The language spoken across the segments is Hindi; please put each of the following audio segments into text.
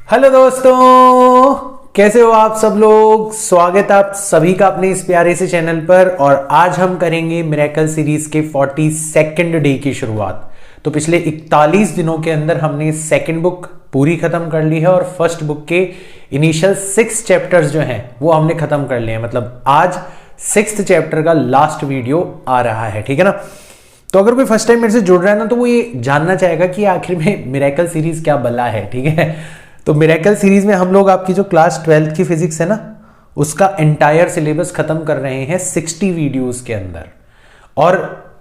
हेलो दोस्तों, कैसे हो आप सब लोग। स्वागत है आप सभी का अपने इस प्यारे से चैनल पर। और आज हम करेंगे मिरेकल सीरीज के 42nd डे की शुरुआत। तो पिछले 41 दिनों के अंदर हमने सेकंड बुक पूरी खत्म कर ली है और फर्स्ट बुक के इनिशियल 6 चैप्टर्स जो हैं वो हमने खत्म कर लिए हैं। मतलब आज 6th चैप्टर का लास्ट वीडियो आ रहा है, ठीक है ना। तो अगर कोई फर्स्ट टाइम मेरे से जुड़ रहा है ना, तो वो ये जानना चाहेगा कि आखिर में मिरेकल सीरीज क्या बला है, ठीक है। तो मिरेकल सीरीज में हम लोग आपकी जो क्लास 12th की फिजिक्स है ना, उसका एंटायर सिलेबस खत्म कर रहे हैं 60 वीडियोस के अंदर। और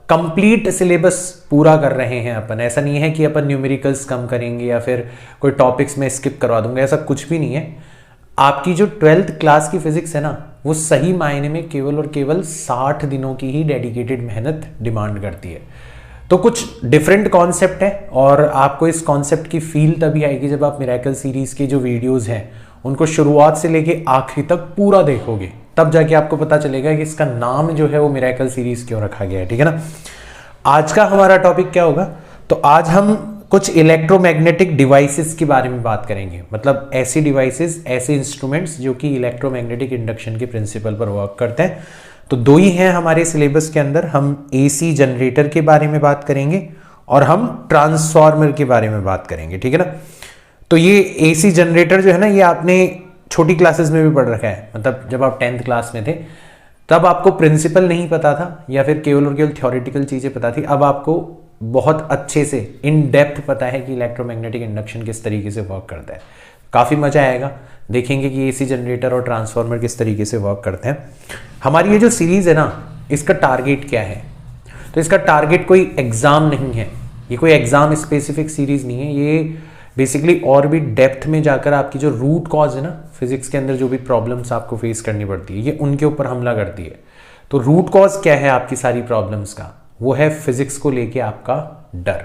कंप्लीट सिलेबस पूरा कर रहे हैं अपन। ऐसा नहीं है कि अपन न्यूमेरिकल्स कम करेंगे या फिर कोई टॉपिक्स में स्किप करवा दूंगा, ऐसा कुछ भी नहीं है। आपकी जो 12th क्लास की फिजिक्स है ना, वो सही मायने में केवल और केवल 60 दिनों की ही डेडिकेटेड मेहनत डिमांड करती है। तो कुछ डिफरेंट कॉन्सेप्ट है और आपको इस कॉन्सेप्ट की फील तभी आएगी जब आप मिरेकल सीरीज के जो वीडियोस हैं उनको शुरुआत से लेके आखिरी तक पूरा देखोगे। तब जाके आपको पता चलेगा कि इसका नाम जो है वो मिरेकल सीरीज क्यों रखा गया है, ठीक है ना। आज का हमारा टॉपिक क्या होगा, तो आज हम कुछ इलेक्ट्रोमैग्नेटिक डिवाइसेस के बारे में बात करेंगे। मतलब ऐसी डिवाइसेस, ऐसे इंस्ट्रूमेंट्स जो कि इलेक्ट्रोमैग्नेटिक इंडक्शन के प्रिंसिपल पर वर्क करते हैं। तो दो ही हैं हमारे सिलेबस के अंदर। हम एसी जनरेटर के बारे में बात करेंगे और हम ट्रांसफार्मर के बारे में बात करेंगे, ठीक है ना। तो ये एसी जनरेटर जो है ना, ये आपने छोटी क्लासेस में भी पढ़ रखा है। मतलब जब आप 10th क्लास में थे तब आपको प्रिंसिपल नहीं पता था या फिर केवल और केवल थ्योरेटिकल चीजें पता थी। अब आपको बहुत अच्छे से इन डेप्थ पता है कि इलेक्ट्रोमैग्नेटिक इंडक्शन किस तरीके से वर्क करता है। काफ़ी मजा आएगा, देखेंगे कि एसी जनरेटर और ट्रांसफार्मर किस तरीके से वर्क करते हैं। हमारी ये जो सीरीज़ है ना, इसका टारगेट क्या है। तो इसका टारगेट कोई एग्ज़ाम नहीं है, ये कोई एग्ज़ाम स्पेसिफिक सीरीज़ नहीं है। ये बेसिकली और भी डेप्थ में जाकर आपकी जो रूट कॉज है ना, फिजिक्स के अंदर जो भी प्रॉब्लम्स आपको फेस करनी पड़ती है, ये उनके ऊपर हमला करती है। तो रूट कॉज क्या है आपकी सारी प्रॉब्लम्स का, वो है फिजिक्स को लेके आपका डर।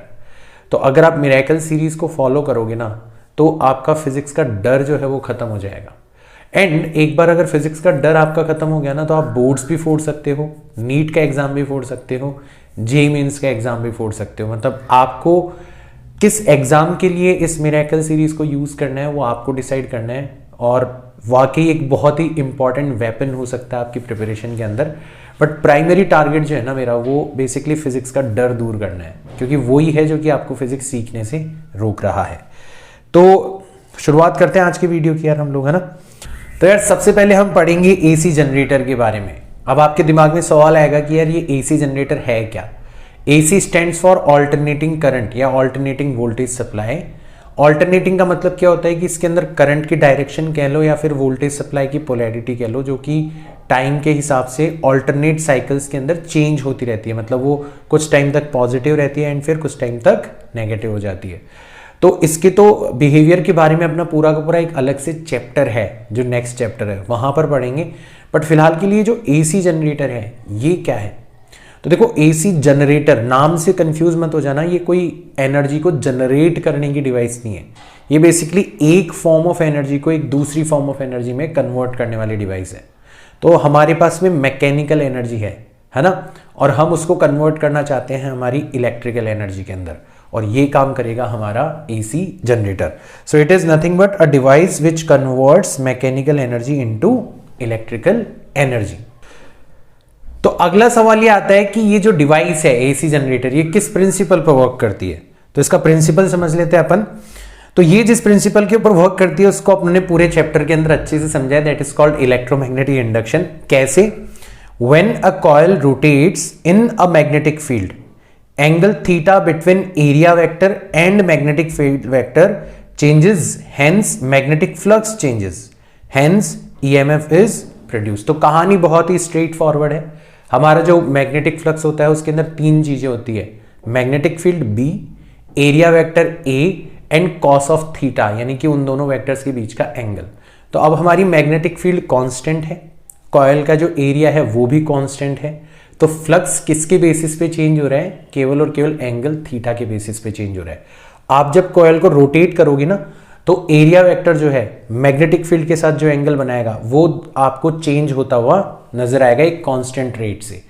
तो अगर आप मिरेकल सीरीज को फॉलो करोगे ना, तो आपका फिजिक्स का डर जो है वो खत्म हो जाएगा। एंड एक बार अगर फिजिक्स का डर आपका खत्म हो गया ना, तो आप बोर्ड्स भी फोड़ सकते हो, नीट का एग्जाम भी फोड़ सकते हो, जे मेंस का एग्जाम भी फोड़ सकते हो। मतलब आपको किस एग्जाम के लिए इस मिरेकल सीरीज को यूज करना है वो आपको डिसाइड करना है। और वाकई एक बहुत ही इंपॉर्टेंट वेपन हो सकता है आपकी प्रिपरेशन के अंदर। बट प्राइमरी टारगेट जो है ना मेरा, वो बेसिकली फिजिक्स का डर दूर करना है, क्योंकि वही है जो कि आपको फिजिक्स सीखने से रोक रहा है। तो शुरुआत करते हैं आज की वीडियो की यार हम लोग, है ना। तो यार सबसे पहले हम पढ़ेंगे एसी जनरेटर के बारे में। अब आपके दिमाग में सवाल आएगा कि यार ये एसी जनरेटर है क्या। AC stands for alternating current या ऑल्टरनेटिंग वोल्टेज सप्लाई। ऑल्टरनेटिंग का मतलब क्या होता है कि इसके अंदर करंट की डायरेक्शन कह लो या फिर वोल्टेज सप्लाई की पोलैरिटी कह लो, जो कि टाइम के हिसाब से ऑल्टरनेट साइकिल्स के अंदर चेंज होती रहती है। मतलब वो कुछ टाइम तक पॉजिटिव रहती है एंड फिर कुछ टाइम तक नेगेटिव हो जाती है। तो इसके तो बिहेवियर के बारे में अपना पूरा का पूरा एक अलग से चैप्टर है, जो नेक्स्ट चैप्टर है वहां पर पढ़ेंगे। बट फिलहाल के लिए जो एसी जनरेटर है ये क्या है। तो देखो, एसी जनरेटर नाम से कंफ्यूज मत हो जाना, ये कोई एनर्जी को जनरेट करने की डिवाइस नहीं है। ये बेसिकली एक फॉर्म ऑफ एनर्जी को एक दूसरी फॉर्म ऑफ एनर्जी में कन्वर्ट करने वाली डिवाइस है। तो हमारे पास में मैकेनिकल एनर्जी है ना, और हम उसको कन्वर्ट करना चाहते हैं हमारी इलेक्ट्रिकल एनर्जी के अंदर, और ये काम करेगा हमारा AC generator. So it is nothing but a device which converts mechanical energy into electrical energy. तो अगला सवाल ये आता है कि ये जो डिवाइस है एसी जनरेटर, ये किस प्रिंसिपल पर वर्क करती है। तो इसका प्रिंसिपल समझ लेते हैं अपन। तो ये जिस प्रिंसिपल के ऊपर वर्क करती है उसको अपने पूरे चैप्टर के अंदर अच्छे से समझा है। That is called electromagnetic induction. कैसे? When a coil rotates in a magnetic field, angle theta between area vector and magnetic field vector changes, hence magnetic flux changes, hence EMF is produce. तो कहानी बहुत ही स्ट्रेट फॉरवर्ड है। हमारा जो मैग्नेटिक फ्लक्स होता है उसके अंदर 3 चीजें होती है, magnetic field B, area vector A and cos of theta, यानी कि उन दोनों वेक्टर्स के बीच का एंगल। तो अब हमारी मैग्नेटिक फील्ड कांस्टेंट है, कॉइल का जो एरिया है वो भी कांस्टेंट है। तो फ्लक्स किसके बेसिस पे चेंज हो रहा है? केवल और केवल एंगल थीटा के बेसिस पे चेंज हो रहा है। आप जब कॉइल को रोटेट करोगे ना, तो एरिया वेक्टर जो है मैग्नेटिक फील्ड के साथ जो एंगल बनाएगा वो आपको चेंज होता हुआ नजर आएगा एक कांस्टेंट रेट से।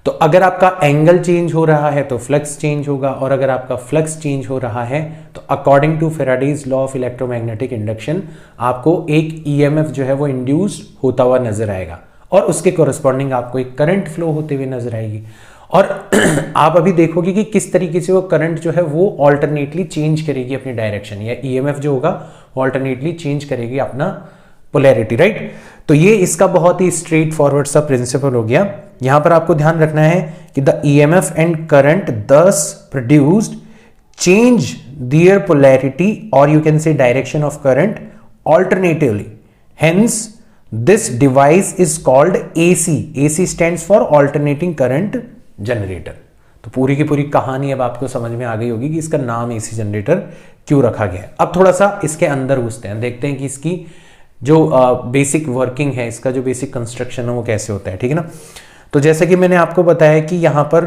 तो अगर आपका एंगल चेंज हो रहा है तो फ्लक्स चेंज होगा, और अगर आपका फ्लक्स चेंज हो रहा है तो according to Faraday's law of electromagnetic induction आपको एक ईएमएफ जो है वो इंड्यूस्ड होता हुआ नजर आएगा, और उसके कोरस्पॉन्डिंग आपको एक करंट फ्लो होते हुए नजर आएगी। और आप अभी देखोगे कि किस तरीके से वो करंट जो है वो ऑल्टरनेटली चेंज करेगी अपनी डायरेक्शन, या ईएमएफ जो होगा वो ऑल्टरनेटली चेंज करेगी अपना पोलैरिटी, राइट। तो ये इसका बहुत ही स्ट्रेट फॉरवर्ड सा प्रिंसिपल हो गया। यहां पर आपको ध्यान रखना है कि द ईएमएफ एंड करंट दस प्रोड्यूस्ड चेंज देयर पोलैरिटी और यू कैन से direction of current alternatively, hence this device is called AC. AC stands for alternating current generator. तो पूरी की पूरी कहानी अब आपको समझ में आ गई होगी कि इसका नाम एसी जनरेटर क्यों रखा गया है। अब थोड़ा सा इसके अंदर घुसते हैं, देखते हैं कि इसकी जो बेसिक वर्किंग है, इसका जो बेसिक कंस्ट्रक्शन है वो कैसे होता है, ठीक है ना। तो जैसे कि मैंने आपको बताया कि यहाँ पर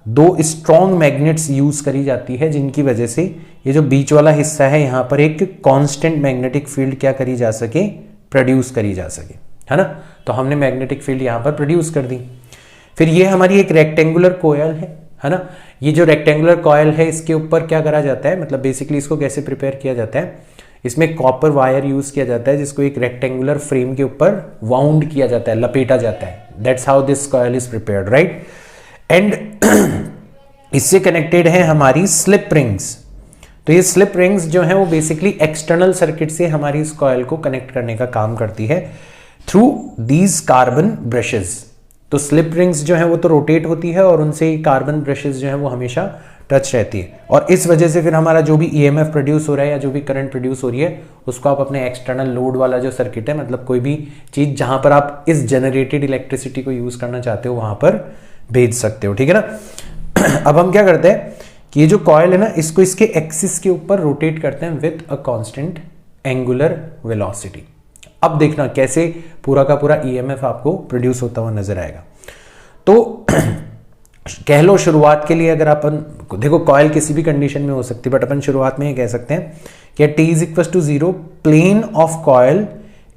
दो स्ट्रॉन्ग मैग्नेट्स यूज करी जाती है, जिनकी वजह से ये जो बीच वाला हिस्सा है यहाँ पर एक कांस्टेंट मैग्नेटिक फील्ड क्या करी जा सके, प्रोड्यूस करी जा सके, है ना। तो हमने मैग्नेटिक फील्ड यहाँ पर प्रोड्यूस कर दी। फिर ये हमारी एक रेक्टेंगुलर कॉइल है ना। ये जो रेक्टेंगुलर कॉइल है इसके ऊपर क्या करा जाता है, मतलब बेसिकली इसको कैसे प्रिपेयर किया जाता है, इसमें कॉपर वायर यूज किया जाता है जिसको एक रेक्टेंगुलर फ्रेम के ऊपर वाउंड किया जाता है, लपेटा जाता है। That's how this coil is prepared, right. And इससे कनेक्टेड है हमारी स्लिप रिंग्स। तो ये स्लिप रिंग्स जो है वो बेसिकली एक्सटर्नल सर्किट से हमारी इस कॉइल को कनेक्ट करने का काम करती है थ्रू दीज कार्बन ब्रशेस। तो स्लिप रिंग्स जो है वो तो रोटेट होती है और उनसे कार्बन ब्रशेस जो है वो हमेशा टच रहती है, और इस वजह से फिर हमारा जो भी ईएमएफ प्रोड्यूस हो रहा है या जो भी करंट प्रोड्यूस हो रही है उसको आप अपने एक्सटर्नल लोड वाला जो सर्किट है, मतलब कोई भी चीज जहां पर आप इस जनरेटेड इलेक्ट्रिसिटी को यूज करना चाहते हो वहां पर भेज सकते हो, ठीक है ना। अब हम क्या करते हैं कि ये जो कॉइल है ना इसको इसके एक्सिस के ऊपर रोटेट करते हैं with a constant angular velocity. अब देखना कैसे पूरा का पूरा ईएमएफ आपको प्रोड्यूस होता हुआ नजर आएगा। तो कह लो शुरुआत के लिए अगर अपन देखो कॉइल किसी भी कंडीशन में हो सकती है, बट अपन शुरुआत में ये कह सकते हैं कि t is equal to 0 plane of coil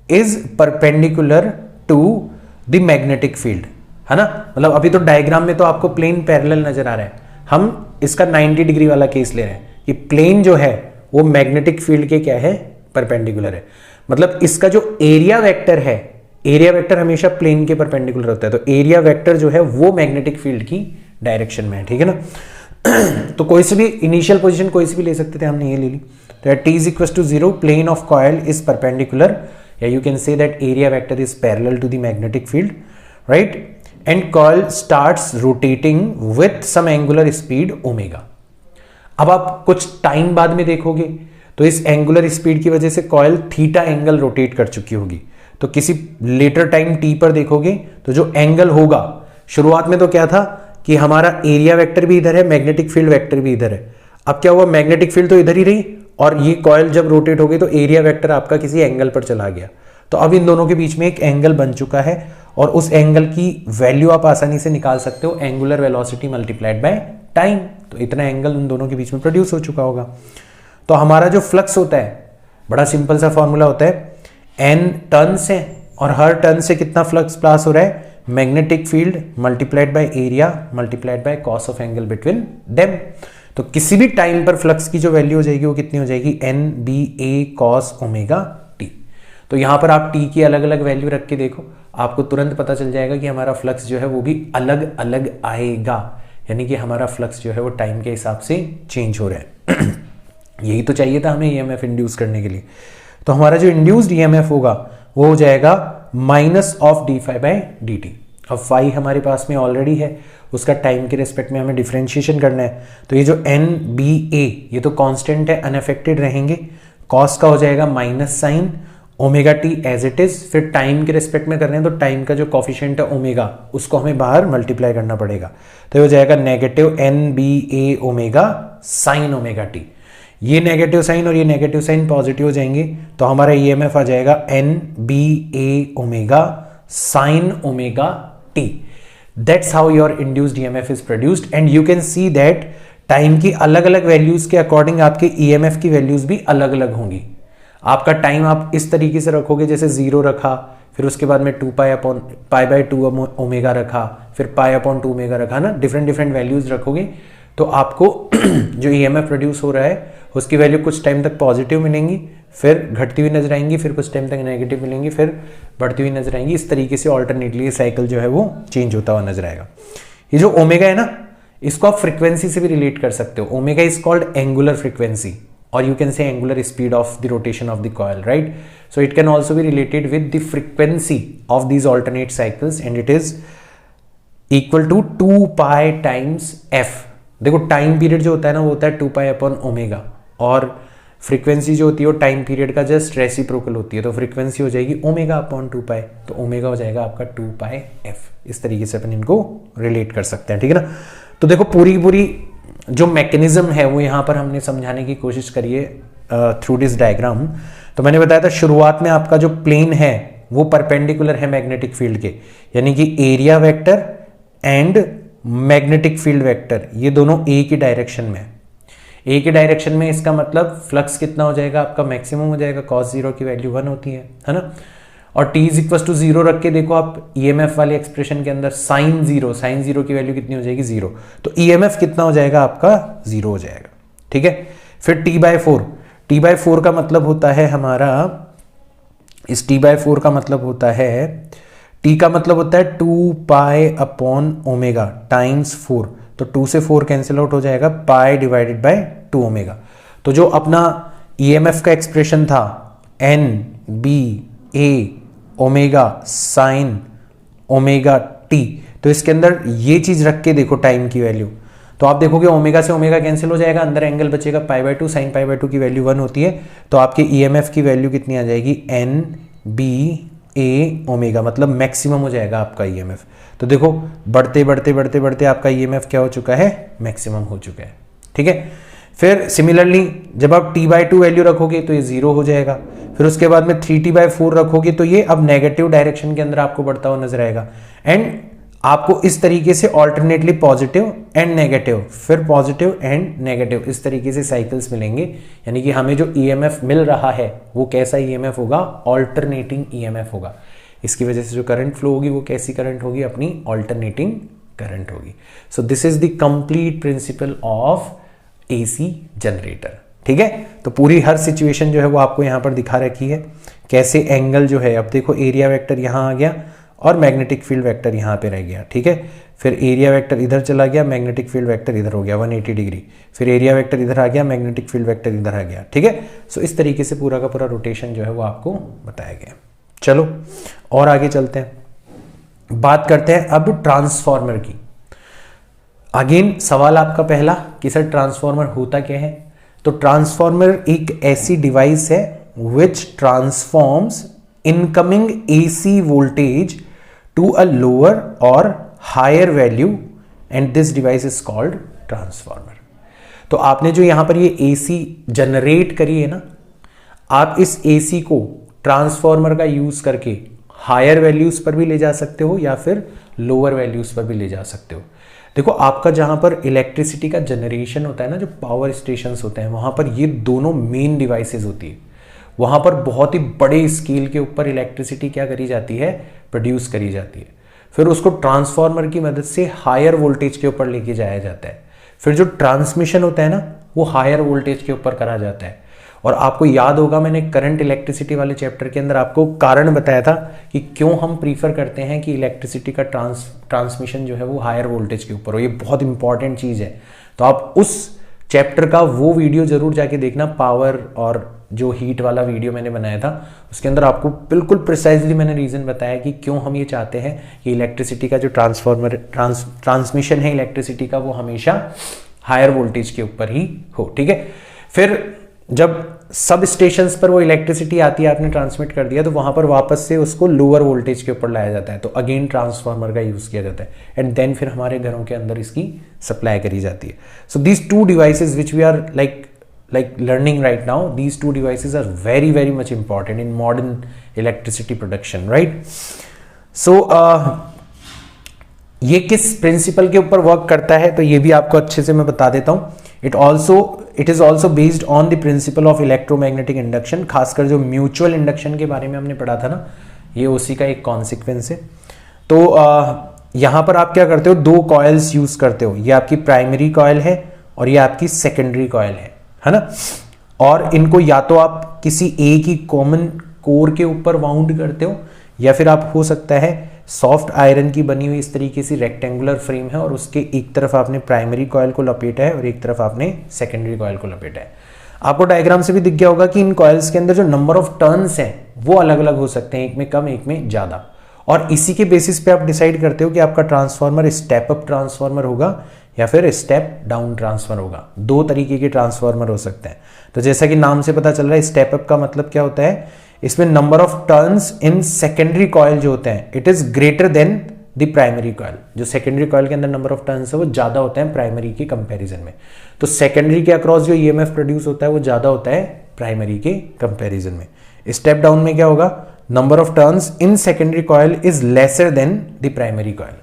is perpendicular to the magnetic field, है ना। मतलब अभी तो डायग्राम में तो आपको प्लेन पैरेलल नजर आ रहा है, हम इसका 90 डिग्री वाला केस ले रहे हैं कि प्लेन जो है वो मैग्नेटिक फील्ड के क्या है, परपेंडिकुलर है। मतलब इसका जो एरिया वेक्टर है, एरिया वेक्टर हमेशा प्लेन के परपेंडिकुलर होता है, तो एरिया वेक्टर जो है वो मैग्नेटिक फील्ड की डायरेक्शन में है, ठीक है ना। तो कोई से भी इनिशियल पोजीशन कोई से भी ले सकते थे, हमने ये ले ली। तो t is equal to 0 plane of coil is perpendicular, या you can say that area vector is parallel to the magnetic field, right. And coil starts rotating with some angular speed omega. अब आप कुछ टाइम बाद में देखोगे तो इस एंगुलर स्पीड की वजह से कॉइल थीटा एंगल रोटेट कर चुकी होगी। तो किसी लेटर टाइम टी पर देखोगे तो जो एंगल होगा, शुरुआत में तो क्या था कि हमारा एरिया वेक्टर भी इधर है, मैग्नेटिक फील्ड वेक्टर भी इधर है। अब क्या हुआ, मैग्नेटिक फील्ड तो इधर ही रही और ये कॉइल जब रोटेट हो गई तो एरिया वेक्टर आपका किसी एंगल पर चला गया। तो अब इन दोनों के बीच में एक एंगल बन चुका है और उस एंगल की वैल्यू आप आसानी से निकाल सकते हो, angular velocity multiplied by time. तो इतना एंगल उन दोनों के बीच में प्रोड्यूस हो चुका होगा। तो हमारा जो फ्लक्स होता है बड़ा सिंपल सा फॉर्मूला होता है, n टर्न्स है और हर टर्न से कितना फ्लक्स पास हो रहा है, magnetic field multiplied by area multiplied by cos of angle between them. तो किसी भी टाइम पर फ्लक्स की जो वैल्यू हो जाएगी वो कितनी हो जाएगी, n b a cos omega t। तो यहां पर आप t की अलग अलग वैल्यू रख के देखो, आपको तुरंत पता चल जाएगा कि हमारा फ्लक्स जो है वो भी अलग अलग आएगा, यानी कि हमारा फ्लक्स जो है वो टाइम के हिसाब से चेंज हो रहा है। यही तो चाहिए था हमें ईएमएफ इंड्यूस करने के लिए। तो हमारा जो इंड्यूस्ड ईएमएफ होगा वो हो जाएगा minus of d phi by d t. अब फाई हमारे पास में ऑलरेडी है, उसका टाइम के रिस्पेक्ट में हमें डिफरेंशिएशन करना है। तो ये जो एन बी ए ये तो कांस्टेंट है, अनअफेक्टेड रहेंगे। कॉस का हो जाएगा minus sine omega t as it is, फिर टाइम के रिस्पेक्ट में कर रहे हैं तो टाइम का जो कॉफिशिएंट है ओमेगा उसको हमें बाहर मल्टीप्लाई करना पड़ेगा। तो ये हो जाएगा negative N B A omega sine omega T. ये नेगेटिव साइन और ये नेगेटिव साइन पॉजिटिव हो जाएंगे तो हमारा ईएमएफ आ जाएगा N B A omega sine omega t. That's how your induced EMF is produced and you can see that time की अलग अलग वैल्यूज के अकॉर्डिंग आपके ईएमएफ की वैल्यूज भी अलग अलग होंगी। आपका टाइम आप इस तरीके से रखोगे जैसे 0 रखा, फिर उसके बाद में 2 ओमेगा रखा, फिर π/2 ओमेगा रखा ना, डिफरेंट वैल्यूज रखोगे तो आपको जो EMF प्रोड्यूस हो रहा है उसकी वैल्यू कुछ टाइम तक पॉजिटिव मिलेंगी, फिर घटती हुई नजर आएंगी, फिर कुछ टाइम तक नेगेटिव मिलेंगी, फिर बढ़ती हुई नजर आएंगी। इस तरीके से ऑल्टरनेटली साइकिल जो है वो चेंज होता हुआ नजर आएगा। ये जो ओमेगा है ना, इसको आप फ्रीक्वेंसी से भी रिलेट कर सकते हो। Omega is called angular frequency और you can say angular speed of the rotation of the coil, right? So it can also be related with the frequency of these alternate cycles and it is equal to 2π times f। देखो टाइम पीरियड जो होता है ना वो होता है 2π/ω और फ्रीक्वेंसी जो होती है वो टाइम पीरियड का जस्ट रेसिप्रोकल होती है, तो फ्रीक्वेंसी हो जाएगी ω/2π, तो ओमेगा हो जाएगा आपका 2πf। इस तरीके से अपन इनको रिलेट कर सकते हैं, ठीक है ना? तो देखो पूरी जो मैकेनिज्म है वो यहाँ पर हमने समझाने की कोशिश करी है थ्रू दिस डायग्राम। तो मैंने बताया था शुरुआत में आपका जो प्लेन है वो परपेंडिकुलर है मैग्नेटिक फील्ड के, यानी कि area vector and magnetic field vector ये दोनों ए की डायरेक्शन में है। ए के डायरेक्शन में इसका मतलब फ्लक्स कितना हो जाएगा आपका, मैक्सिमम हो जाएगा। cos 0 की वैल्यू 1 होती है ना? और t इज इक्वल टू 0 रख के देखो आप EMF वाले एक्सप्रेशन के अंदर sin 0 की वैल्यू कितनी हो जाएगी, 0। तो EMF कितना हो जाएगा आपका, 0 हो जाएगा, ठीक है? फिर t/4 का मतलब होता है हमारा, इस t/4 का मतलब होता है, t का मतलब होता है 2π/ω टाइम्स 4, तो 2 से 4 कैंसिल आउट हो जाएगा, π/2 ओमेगा। तो जो अपना EMF का एक्सप्रेशन था NBA omega sine omega t, तो इसके अंदर ये चीज रख के देखो टाइम की वैल्यू, तो आप देखोगे ओमेगा से ओमेगा कैंसिल हो जाएगा, अंदर एंगल बचेगा π/2, साइन π/2 की वैल्यू 1 होती है, तो आपके EMF की वैल्यू कितनी आ जाएगी, NBA ओमेगा, मतलब मैक्सिमम हो जाएगा आपका EMF। तो देखो बढ़ते आपका EMF क्या हो चुका है, मैक्सिमम हो चुका है, ठीक है? फिर सिमिलरली जब आप t/2 वैल्यू रखोगे तो ये 0 हो जाएगा, फिर उसके बाद में 3t/4 रखोगे तो ये अब नेगेटिव डायरेक्शन के अंदर आपको बढ़ता हुआ नजर आएगा। एंड आपको इस तरीके से ऑल्टरनेटली पॉजिटिव एंड नेगेटिव, फिर पॉजिटिव एंड नेगेटिव, इस तरीके से साइकिल्स मिलेंगे। यानी कि हमें जो EMF मिल रहा है वो कैसा EMF होगा, ऑल्टरनेटिंग EMF होगा। इसकी वजह से जो करंट फ्लो होगी वो कैसी करंट होगी, अपनी ऑल्टरनेटिंग करंट होगी। So this is the complete principle of AC generator, ठीक है? तो पूरी हर सिचुएशन जो है वो आपको यहां पर दिखा रखी है, कैसे एंगल जो है, अब देखो एरिया वेक्टर यहां आ गया और मैग्नेटिक फील्ड वेक्टर यहां पे रह गया, ठीक है? फिर एरिया वेक्टर इधर चला गया, मैग्नेटिक फील्ड वेक्टर इधर हो गया 180 डिग्री, फिर एरिया वेक्टर इधर आ गया, मैग्नेटिक फील्ड वेक्टर इधर आ गया, ठीक है? सो इस तरीके से पूरा का पूरा रोटेशन जो है वो आपको बताया गया। चलो और आगे चलते हैं, बात करते हैं अब ट्रांसफॉर्मर की। अगेन सवाल आपका पहला कि सर ट्रांसफॉर्मर होता क्या है? तो ट्रांसफॉर्मर एक ऐसी डिवाइस है which transforms incoming AC voltage to a lower और higher value and this device is called transformer. तो आपने जो यहां पर ये AC जनरेट करी है ना, आप इस AC को ट्रांसफॉर्मर का यूज करके हायर वैल्यूज पर भी ले जा सकते हो या फिर लोअर वैल्यूज पर भी ले जा सकते हो। देखो आपका जहां पर इलेक्ट्रिसिटी का जनरेशन होता है ना, जो पावर स्टेशंस होते हैं, वहां पर ये दोनों मेन डिवाइसेस होती है। वहां पर बहुत ही बड़े स्केल के ऊपर इलेक्ट्रिसिटी क्या करी जाती है, प्रोड्यूस करी जाती है। फिर उसको ट्रांसफॉर्मर की मदद से हायर वोल्टेज के ऊपर लेके जाया जाता है। फिर जो ट्रांसमिशन होता है ना, वो हायर वोल्टेज के ऊपर करा जाता है। और आपको याद होगा मैंने करंट इलेक्ट्रिसिटी वाले चैप्टर के अंदर आपको कारण बताया था कि क्यों हम प्रीफर करते हैं कि इलेक्ट्रिसिटी का ट्रांसमिशन जो है वो हायर वोल्टेज के ऊपर हो। ये बहुत इंपॉर्टेंट चीज है, तो आप उस चैप्टर का वो वीडियो जरूर जाके देखना, पावर और जो हीट वाला वीडियो मैंने बनाया था, उसके अंदर आपको बिल्कुल प्रिसाइजली मैंने रीजन बताया कि क्यों हम ये चाहते हैं कि इलेक्ट्रिसिटी का जो ट्रांसमिशन है इलेक्ट्रिसिटी का, वो हमेशा हायर वोल्टेज के ऊपर ही हो, ठीक है? फिर जब सब स्टेशंस पर वो इलेक्ट्रिसिटी आती है, आपने ट्रांसमिट कर दिया, तो वहां पर वापस से उसको लोअर वोल्टेज के ऊपर लाया जाता है, तो अगेन ट्रांसफार्मर का यूज किया जाता है एंड देन फिर हमारे घरों के अंदर इसकी सप्लाई करी जाती है। So these two devices which we are like learning right now, these two devices are very much important in modern electricity production, right? So ये किस प्रिंसिपल के ऊपर वर्क करता है, तो ये भी आपको अच्छे से मैं बता देता हूँ। It is also based on the principle of electromagnetic induction. खासकर जो म्यूचुअल इंडक्शन के बारे में हमने पढ़ा था ना, ये उसी का एक कॉन्सिक्वेंस है। तो यहाँ पर आप क्या करते हो, दो कॉइल्स यूज करते हो, ये आपकी प्राइमरी कॉइल है और ये आपकी सेकेंडरी कॉइल है ना। और इनको या तो आप किसी एक ही कॉमन कोर के ऊपर वाउंड करते हो, या फिर आप हो सकता है सॉफ्ट आयरन की बनी हुई इस तरीके से रेक्टेंगुलर फ्रेम है और उसके एक तरफ आपने प्राइमरी कॉइल को लपेटा है और एक तरफ आपने सेकेंडरी कॉइल को लपेटा है। आपको डायग्राम से भी दिख गया होगा कि इन कॉइल्स के अंदर जो नंबर ऑफ टर्न्स हैं वो अलग अलग हो सकते हैं, एक में कम एक में ज्यादा, और इसी के बेसिस पे आप डिसाइड करते हो कि आपका ट्रांसफार्मर स्टेप अप ट्रांसफार्मर होगा या फिर स्टेप डाउन ट्रांसफार्मर होगा। दो तरीके के ट्रांसफार्मर हो सकते हैं। तो जैसा कि नाम से पता चल रहा है, स्टेप अप का मतलब क्या होता है, इसमें number of turns in secondary coil जो होते हैं it is greater than the primary coil. जो सेकेंडरी कॉइल के अंदर नंबर ऑफ टर्न्स है वो ज्यादा होता है प्राइमरी के कंपैरिजन में। तो सेकेंडरी के अक्रॉस जो ईएमएफ प्रोड्यूस होता है वो ज्यादा होता है प्राइमरी के कंपैरिजन में। स्टेप डाउन में क्या होगा, number of turns in secondary coil is lesser than the primary coil.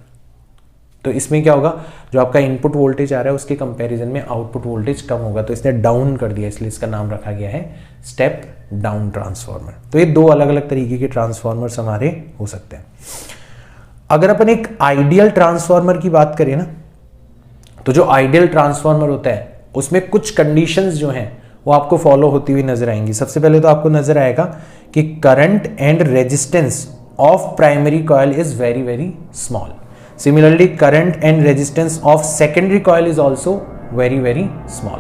तो इसमें क्या होगा, जो आपका इनपुट वोल्टेज आ रहा है उसके कंपैरिजन में आउटपुट वोल्टेज कम होगा, तो इसने डाउन कर दिया, इसलिए इसका नाम रखा गया है स्टेप डाउन ट्रांसफार्मर। तो ये दो अलग अलग तरीके के ट्रांसफार्मर्स हमारे हो सकते हैं। अगर अपन एक आइडियल ट्रांसफार्मर की बात करें ना, तो जो आइडियल ट्रांसफार्मर होता है उसमें कुछ कंडीशंस जो हैं वो आपको फॉलो होती हुई नजर आएंगी। सबसे पहले तो आपको नजर आएगा कि current and resistance of primary coil is very very small. Similarly current and resistance of secondary coil is also very very small.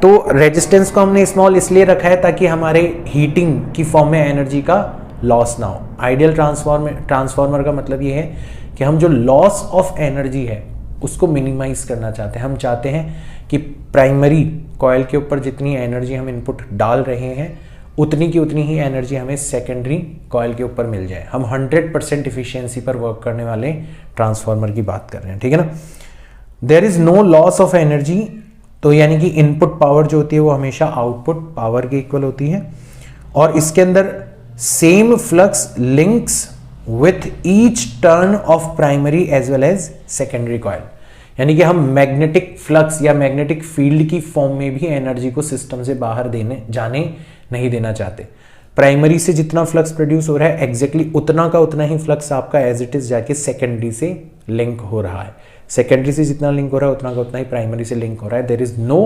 तो रेजिस्टेंस को हमने स्मॉल इसलिए रखा है ताकि हमारे हीटिंग की फॉर्म में एनर्जी का लॉस ना हो। आइडियल ट्रांसफार्मर का मतलब ये है कि हम जो लॉस ऑफ एनर्जी है उसको मिनिमाइज करना चाहते हैं। हम चाहते हैं कि प्राइमरी कॉइल के ऊपर जितनी एनर्जी हम इनपुट डाल रहे हैं उतनी की उतनी ही एनर्जी हमें सेकेंडरी कॉइल के ऊपर मिल जाए। हम 100% इफिशियंसी पर वर्क करने वाले ट्रांसफार्मर की बात कर रहे हैं, ठीक है ना। There is no loss of energy, तो यानी कि इनपुट पावर जो होती है वो हमेशा आउटपुट पावर के इक्वल होती है, और इसके अंदर same flux links with each turn of primary as well as secondary coil. यानी कि हम मैग्नेटिक फ्लक्स या मैग्नेटिक फील्ड की फॉर्म में भी एनर्जी को सिस्टम से बाहर जाने नहीं देना चाहते। प्राइमरी से जितना फ्लक्स प्रोड्यूस हो रहा है एग्जैक्टली उतना का उतना ही फ्लक्स आपका एज इट इज जाके सेकेंडरी से लिंक हो रहा है। सेकेंडरी से जितना लिंक हो रहा है उतना का उतना ही प्राइमरी से लिंक हो रहा है। There is no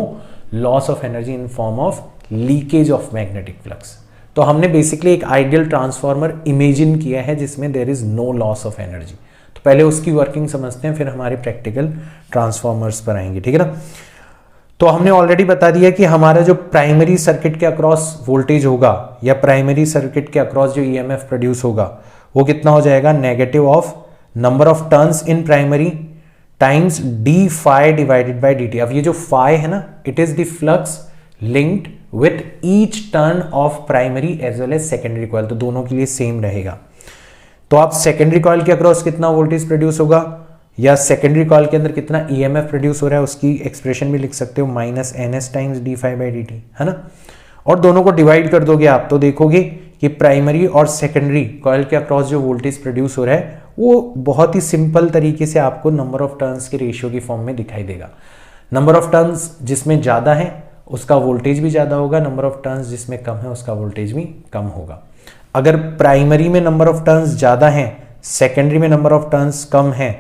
loss of energy in form of leakage of magnetic flux. तो हमने बेसिकली एक आइडियल ट्रांसफार्मर इमेजिन किया है जिसमें there is no loss of energy. तो पहले उसकी वर्किंग समझते हैं, फिर हमारे प्रैक्टिकल ट्रांसफार्मर्स पर आएंगे, ठीक है ना। तो हमने ऑलरेडी बता दिया कि हमारा जो प्राइमरी सर्किट के अक्रॉस वोल्टेज होगा या प्राइमरी सर्किट के अक्रॉस जो ईएमएफ प्रोड्यूस होगा वो कितना हो जाएगा, negative of number of turns in primary times d phi divided by d t. अब ये जो फाई है ना, it is the flux linked with each turn of primary as well as secondary coil. तो दोनों के लिए सेम रहेगा। तो आप सेकेंडरी कॉइल के अक्रॉस कितना वोल्टेज प्रोड्यूस होगा या सेकेंडरी कॉइल के अंदर कितना ईएमएफ प्रोड्यूस हो रहा है उसकी एक्सप्रेशन भी लिख सकते हो, minus NS times d phi by d t, है ना। और दोनों को डिवाइड कर दोगे आप तो देखोगे कि प्राइमरी और सेकेंडरी कॉइल के अक्रॉस जो वोल्टेज प्रोड्यूस हो रहा है वो बहुत ही सिंपल तरीके से आपको नंबर ऑफ टर्न्स के रेशियो की फॉर्म में दिखाई देगा। नंबर ऑफ टर्न्स जिसमें ज्यादा है उसका वोल्टेज भी ज्यादा होगा, नंबर ऑफ टर्न्स जिसमें कम है उसका वोल्टेज भी कम होगा। अगर प्राइमरी में नंबर ऑफ टर्न्स ज्यादा है, सेकेंडरी में नंबर ऑफ टर्न्स कम है,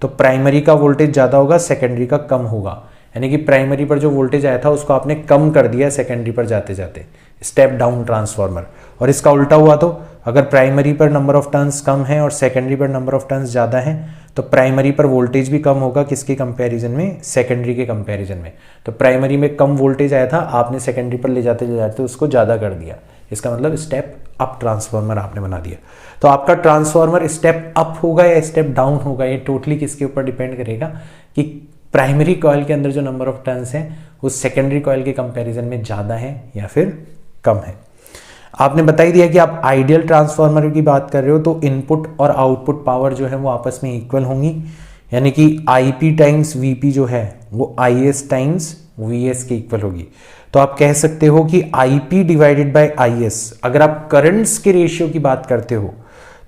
तो प्राइमरी का वोल्टेज ज्यादा होगा, सेकेंडरी का कम होगा। यानी कि प्राइमरी पर जो वोल्टेज आया था उसको आपने कम कर दिया सेकेंडरी पर जाते जाते, स्टेप डाउन ट्रांसफार्मर। और इसका उल्टा हुआ तो अगर प्राइमरी पर नंबर ऑफ टर्न्स कम है और सेकेंडरी पर नंबर ऑफ टर्न्स ज्यादा है तो प्राइमरी पर वोल्टेज भी कम होगा, किसके कंपैरिजन में, सेकेंडरी के कंपैरिजन में। तो प्राइमरी में कम वोल्टेज आया था, आपने सेकेंडरी पर ले जाते उसको ज्यादा कर दिया, इसका मतलब स्टेप अप ट्रांसफार्मर आपने बना दिया। तो आपका ट्रांसफार्मर स्टेप अप होगा या स्टेप डाउन होगा, ये टोटली किसके ऊपर डिपेंड करेगा कि प्राइमरी कॉइल के अंदर जो नंबर ऑफ टर्न्स है वो सेकेंडरी कॉइल के कंपैरिजन में ज्यादा है या फिर कम है। आपने बता ही दिया कि आप आइडियल ट्रांसफार्मर की बात कर रहे हो तो इनपुट और आउटपुट पावर जो है वो आपस में इक्वल होंगी, यानी कि IP टाइम्स VP जो है वो IS टाइम्स VS के इक्वल होगी। तो आप कह सकते हो कि IP डिवाइडेड बाय IS, अगर आप करंट्स के रेशियो की बात करते हो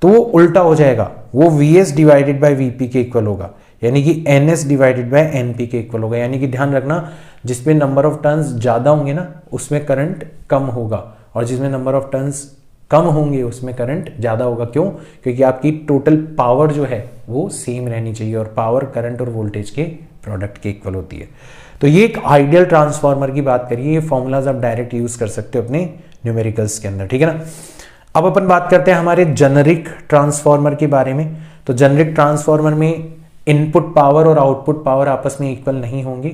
तो वो उल्टा हो जाएगा, वो VS डिवाइडेड बाय VP के इक्वल होगा, यानी कि NS डिवाइडेड बाय NP के इक्वल होगा। यानी कि ध्यान रखना, जिसमें नंबर ऑफ टर्न्स ज्यादा होंगे ना उसमें करंट कम होगा और जिसमें नंबर ऑफ टर्न्स कम होंगे उसमें करंट ज़्यादा होगा। क्यों? क्योंकि आपकी टोटल पावर जो है वो सेम रहनी चाहिए और पावर करंट और वोल्टेज के प्रोडक्ट के इक्वल होती है। तो ये एक आइडियल ट्रांसफार्मर की बात करिए, ये फॉर्मूलाज आप डायरेक्ट यूज कर सकते हो अपने न्यूमेरिकल्स के अंदर, ठीक है ना। अब अपन बात करते हैं हमारे जेनरिक ट्रांसफार्मर के बारे में। तो जेनरिक ट्रांसफार्मर में इनपुट पावर और आउटपुट पावर आपस में इक्वल नहीं होंगी,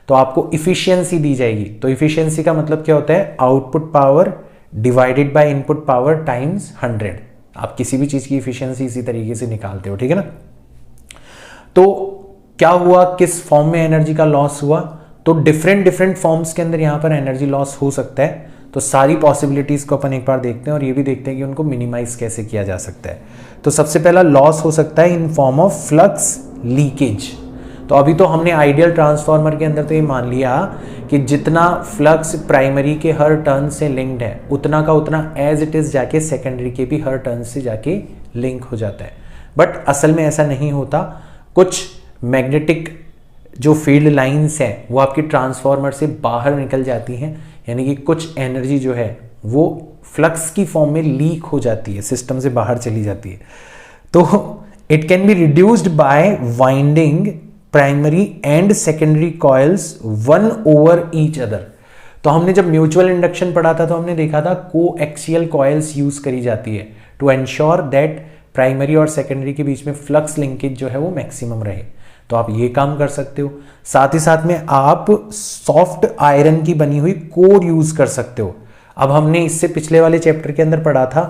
तो आपको इफिशियंसी दी जाएगी। तो इफिशियंसी का मतलब क्या होता है? Output power divided by input power times 100। आप किसी भी चीज की इफिशियंसी इसी तरीके से निकालते हो, ठीक है ना। तो क्या हुआ, किस फॉर्म में एनर्जी का लॉस हुआ? तो डिफरेंट फॉर्म्स के अंदर यहां पर एनर्जी लॉस हो सकता है। तो सारी पॉसिबिलिटीज को अपन एक बार देखते हैं और ये भी देखते हैं कि उनको मिनिमाइज कैसे किया जा सकता है। तो सबसे पहला लॉस हो सकता है इन फॉर्म ऑफ फ्लक्स लीकेज। तो अभी तो हमने आइडियल ट्रांसफार्मर के अंदर तो ये मान लिया कि जितना फ्लक्स प्राइमरी के हर टर्न से लिंक्ड है उतना का उतना एज इट इज जाके सेकेंडरी के भी हर टर्न से जाके लिंक हो जाता है। बट असल में ऐसा नहीं होता। कुछ मैग्नेटिक जो फील्ड लाइंस हैं वो आपकी ट्रांसफार्मर से बाहर निकल जाती हैं, यानी कि कुछ एनर्जी जो है वो फ्लक्स की फॉर्म में लीक हो जाती है, सिस्टम से बाहर चली जाती है। तो it can be reduced by winding primary and secondary coils one over each other. तो हमने जब म्यूचुअल इंडक्शन पढ़ा था तो हमने देखा था कोएक्सियल कॉइल्स यूज करी जाती है टू एंश्योर दैट प्राइमरी और सेकेंडरी के बीच में फ्लक्स लिंकेज जो है वो मैक्सिमम रहे। तो आप ये काम कर सकते हो। साथ ही साथ में आप सॉफ्ट आयरन की बनी हुई कोर यूज कर सकते हो। अब हमने इससे पिछले वाले चैप्टर के अंदर पढ़ा था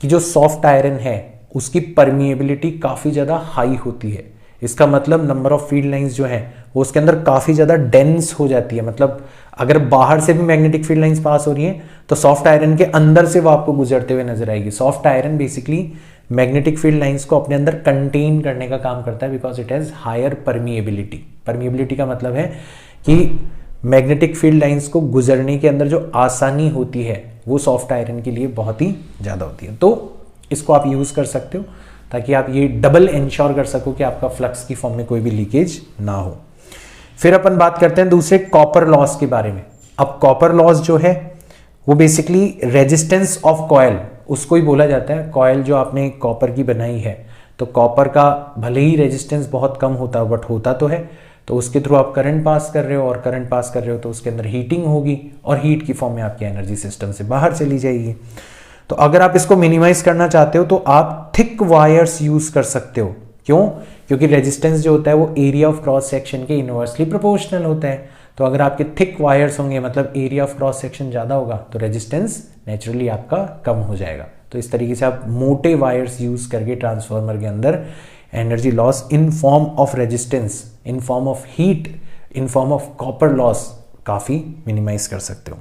कि जो सॉफ्ट आयरन है उसकी परमिएबिलिटी काफी ज्यादा हाई होती है। इसका मतलब नंबर ऑफ फील्ड लाइंस जो है वो उसके अंदर काफी ज्यादा डेंस हो जाती है। मतलब अगर बाहर से भी मैग्नेटिक फील्ड लाइंस पास हो रही हैं तो सॉफ्ट आयरन के अंदर से वो आपको गुजरते हुए नजर आएगी। Soft iron basically magnetic field lines को अपने अंदर कंटेन करने का काम करता है because it has higher permeability. Permeability का मतलब है कि मैग्नेटिक फील्ड लाइंस को गुजरने के अंदर जो आसानी होती है वो सॉफ्ट आयरन के लिए बहुत ही ज्यादा होती है। तो इसको आप यूज कर सकते हो ताकि आप ये डबल इंश्योर कर सको कि आपका फ्लक्स की फॉर्म में कोई भी लीकेज ना हो। फिर अपन बात करते हैं दूसरे कॉपर लॉस के बारे में। अब कॉपर लॉस जो है वो बेसिकली रेजिस्टेंस ऑफ कॉयल उसको ही बोला जाता है। कॉयल जो आपने कॉपर की बनाई है तो कॉपर का भले ही रेजिस्टेंस बहुत कम होता है बट होता तो है, तो उसके थ्रू आप करंट पास कर रहे हो और करंट पास कर रहे हो तो उसके अंदर हीटिंग होगी और हीट की फॉर्म में आपकी एनर्जी सिस्टम से बाहर चली जाएगी। तो अगर आप इसको मिनिमाइज करना चाहते हो तो आप थिक वायर्स यूज कर सकते हो। क्यों? क्योंकि रेजिस्टेंस जो होता है वो एरिया ऑफ क्रॉस सेक्शन के इनवर्सली प्रोपोर्शनल होता है। तो अगर आपके थिक वायर्स होंगे मतलब एरिया ऑफ क्रॉस सेक्शन ज्यादा होगा तो रेजिस्टेंस नेचुरली आपका कम हो जाएगा। तो इस तरीके से आप मोटे वायर्स यूज करके ट्रांसफार्मर के अंदर energy loss in form of resistance, in form of heat, in form of copper loss काफी मिनिमाइज कर सकते हो।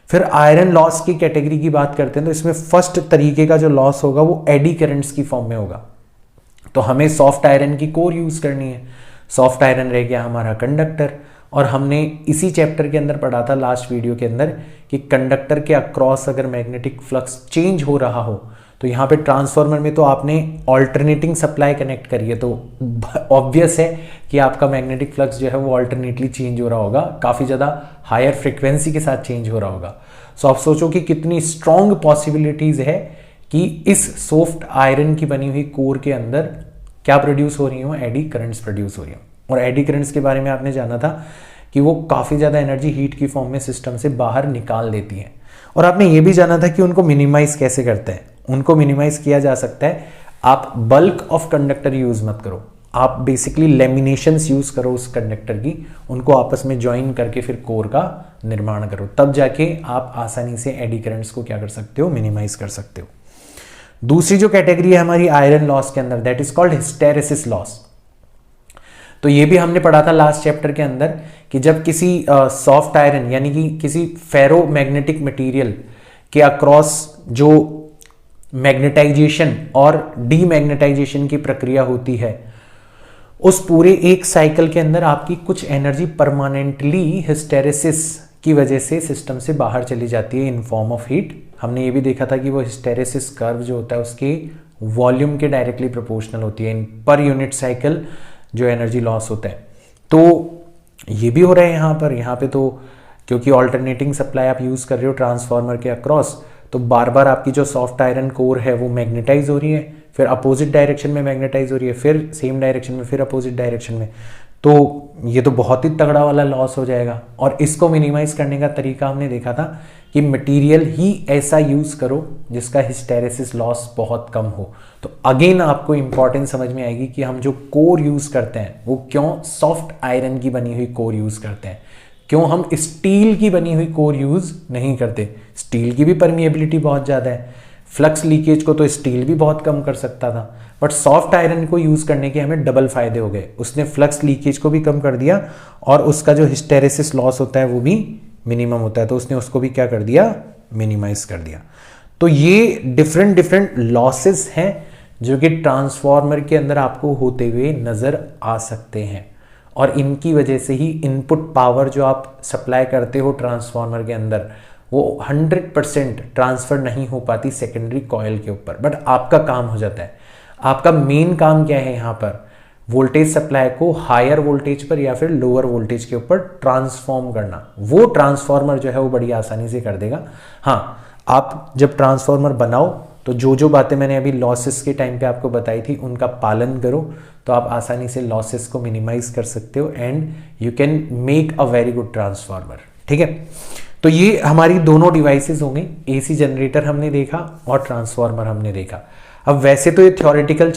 फिर आयरन लॉस की कैटेगरी की बात करते हैं तो इसमें फर्स्ट तरीके का जो लॉस होगा वो एडी करंट्स की फॉर्म में होगा। तो हमें सॉफ्ट आयरन की कोर यूज करनी है। सॉफ्ट आयरन रह गया हमारा कंडक्टर और हमने इसी चैप्टर के अंदर पढ़ा था लास्ट वीडियो के अंदर कि कंडक्टर के अक्रॉस अगर मैग्नेटिक फ्लक्स चेंज हो रहा हो तो यहाँ पे ट्रांसफार्मर में तो आपने ऑल्टरनेटिंग सप्लाई कनेक्ट करी है तो ऑब्वियस है कि आपका मैग्नेटिक फ्लक्स जो है वो ऑल्टरनेटली चेंज हो रहा होगा, काफ़ी ज़्यादा हायर फ्रिक्वेंसी के साथ चेंज हो रहा होगा। सो आप सोचो कि कितनी स्ट्रॉन्ग पॉसिबिलिटीज़ है कि इस सॉफ्ट आयरन की बनी हुई कोर के अंदर क्या प्रोड्यूस हो रही हो, एडी करंट्स प्रोड्यूस हो रही हो। और एडी करंट्स के बारे में आपने जाना था कि वो काफ़ी ज़्यादा एनर्जी हीट की फॉर्म में सिस्टम से बाहर निकाल देती हैं। और आपने ये भी जाना था कि उनको मिनिमाइज कैसे करते हैं। उनको मिनिमाइज किया जा सकता है, आप बल्क ऑफ कंडक्टर यूज मत करो, आप बेसिकली लेमिनेशंस यूज करो उस कंडक्टर की, उनको आपस में ज्वाइन करके फिर कोर का निर्माण करो, तब जाके आप आसानी से एडी करंट्स को क्या कर सकते हो, मिनिमाइज कर सकते हो। दूसरी जो कैटेगरी है हमारी आयरन लॉस के अंदर, that is called hysteresis loss. तो ये भी हमने पढ़ा था लास्ट चैप्टर के अंदर कि जब किसी सॉफ्ट आयरन यानी कि किसी फेरो मैग्नेटिक मटेरियल के अक्रॉस जो मैग्नेटाइजेशन और डीमैग्नेटाइजेशन की प्रक्रिया होती है, उस पूरे एक साइकिल के अंदर आपकी कुछ एनर्जी परमानेंटली हिस्टेरेसिस की वजह से सिस्टम से बाहर चली जाती है इन फॉर्म ऑफ हीट। हमने ये भी देखा था कि वो हिस्टेरेसिस कर्व जो होता है उसके वॉल्यूम के डायरेक्टली प्रोपोर्शनल होती है इन पर यूनिट साइकिल जो एनर्जी लॉस होता है। तो ये भी हो रहा है यहाँ पे तो क्योंकि ऑल्टरनेटिंग सप्लाई आप यूज कर रहे हो ट्रांसफार्मर के अक्रॉस, तो बार बार आपकी जो सॉफ्ट आयरन कोर है वो मैग्नेटाइज हो रही है, फिर अपोजिट डायरेक्शन में मैग्नेटाइज हो रही है, फिर सेम डायरेक्शन में, फिर अपोजिट डायरेक्शन में। तो ये तो बहुत ही तगड़ा वाला लॉस हो जाएगा। और इसको मिनिमाइज करने का तरीका हमने देखा था कि मटेरियल ही ऐसा यूज करो जिसका हिस्टेरेसिस लॉस बहुत कम हो। तो अगेन आपको इंपॉर्टेंस समझ में आएगी कि हम जो कोर यूज करते हैं वो क्यों सॉफ्ट आयरन की बनी हुई कोर यूज करते हैं, क्यों हम स्टील की बनी हुई कोर यूज नहीं करते। स्टील की भी परमिएबिलिटी बहुत ज़्यादा है, फ्लक्स लीकेज को तो स्टील भी बहुत कम कर सकता था, बट सॉफ्ट आयरन को यूज़ करने के हमें डबल फायदे हो गए। उसने फ्लक्स लीकेज को भी कम कर दिया और उसका जो हिस्टेरेसिस लॉस होता है वो भी मिनिमम होता है, तो उसने उसको भी क्या कर दिया, मिनिमाइज कर दिया। तो ये डिफरेंट डिफरेंट लॉसेस हैं जो कि ट्रांसफॉर्मर के अंदर आपको होते हुए नज़र आ सकते हैं, और इनकी वजह से ही इनपुट पावर जो आप सप्लाई करते हो ट्रांसफॉर्मर के अंदर वो 100% ट्रांसफ़र नहीं हो पाती सेकेंडरी कॉइल के ऊपर, बट आपका काम हो जाता है। आपका मेन काम क्या है यहाँ पर, वोल्टेज सप्लाई को हायर वोल्टेज पर या फिर लोअर वोल्टेज के ऊपर ट्रांसफॉर्म करना। वो ट्रांसफॉर्मर जो है वो बड़ी आसानी से कर देगा। हाँ, आप जब ट्रांसफॉर्मर बनाओ तो जो जो बातें मैंने अभी लॉसेस के टाइम पे आपको बताई थी उनका पालन करो, तो आप आसानी से लॉसेस को मिनिमाइज कर सकते हो and you can make a very good transformer. ठीक है, तो ये हमारी दोनों डिवाइसेस हो गई, एसी जनरेटर हमने देखा और ट्रांसफॉर्मर हमने देखा। अब वैसे तो ये थ्योरेटिकल